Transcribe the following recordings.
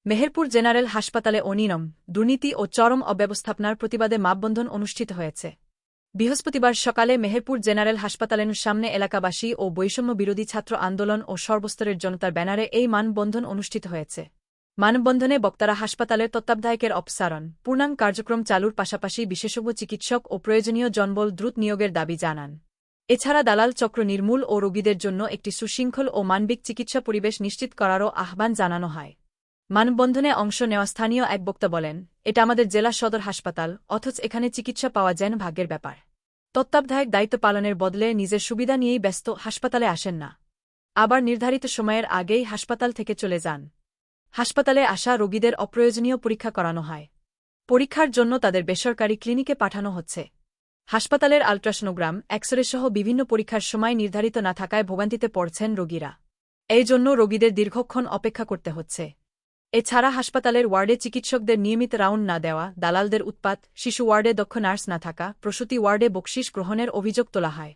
Meherpur general হাসপাতালে অনিয়ম, দুর্নীতি ও চরম অব্যবস্থাপনার প্রতিবাদে মাপবন্ধন অনুষ্ঠিত হয়েছে। বৃহস্পতিবার সকালে মেহেরপুর জেনারেল হাসপাতালের সামনে এলাকাবাসী ও বৈষম্য বিরোধী ছাত্র আন্দোলন ও সর্বস্তরের জনতার ব্যানারে এই মানববন্ধন অনুষ্ঠিত হয়েছে। মানববন্ধনে বক্তারা হাসপাতালের তত্ত্বাবধায়কের অপসারণ, পূর্ণাঙ্গ কার্যক্রম চালুর পাশাপাশি বিশেষজ্ঞ চিকিৎসক ও প্রয়োজনীয় জনবল দ্রুত নিয়োগের দাবি জানান। এছাড়া দালাল চক্র নির্মূল ও রোগীদের জন্য একটি সুশৃঙ্খল ও মানবিক চিকিৎসা পরিবেশ নিশ্চিত করারও আহ্বান জানানো হয়। মানববন্ধনে অংশ নেওয়া স্থানীয় এক বক্তা বলেন, এটা আমাদের জেলা সদর হাসপাতাল, অথচ এখানে চিকিৎসা পাওয়া যেন ভাগ্যের ব্যাপার। তত্ত্বাবধায়ক দায়িত্ব পালনের বদলে নিজের সুবিধা নিয়েই ব্যস্ত, হাসপাতালে আসেন না। আবার নির্ধারিত সময়ের আগেই হাসপাতাল থেকে চলে যান। হাসপাতালে আসা রোগীদের অপ্রয়োজনীয় পরীক্ষা করানো হয়। পরীক্ষার জন্য তাদের বেসরকারি ক্লিনিকে পাঠানো হচ্ছে। হাসপাতালের আল্ট্রাসোনোগ্রাম, এক্স-রে সহ বিভিন্ন পরীক্ষার সময় নির্ধারিত না থাকায় ভোগান্তিতে পড়ছেন রোগীরা। এই জন্য রোগীদের দীর্ঘক্ষণ অপেক্ষা করতে হচ্ছে। এছাড়া হাসপাতালের ওয়ার্ডে চিকিৎসকদের নিয়মিত রাউন্ড না দেওয়া, দালালদের উৎপাত, শিশু ওয়ার্ডে দক্ষ নার্স না থাকা, প্রসূতি ওয়ার্ডে বকশিশ গ্রহণের অভিযোগ তোলা হয়।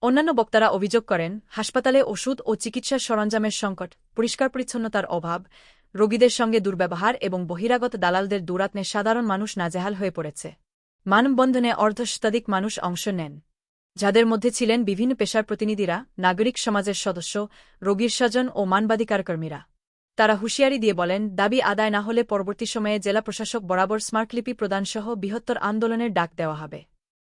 অন্যান্য বক্তারা অভিযোগ করেন, হাসপাতালে ওষুধ ও চিকিৎসার সরঞ্জামের সংকট, পরিষ্কার পরিচ্ছন্নতার অভাব, রোগীদের সঙ্গে দুর্ব্যবহার এবং বহিরাগত দালালদের দুরাত্মে সাধারণ মানুষ নাজেহাল হয়ে পড়েছে। মানববন্ধনে অর্ধশতাধিক মানুষ অংশ নেন, যাদের মধ্যে ছিলেন বিভিন্ন পেশার প্রতিনিধিরা, নাগরিক সমাজের সদস্য, রোগীর স্বজন ও মানবাধিকার কর্মীরা। তারা হুঁশিয়ারি দিয়ে বলেন, দাবি আদায় না হলে পরবর্তী সময়ে জেলা প্রশাসক বরাবর স্মারকলিপি প্রদানসহ বৃহত্তর আন্দোলনের ডাক দেওয়া হবে।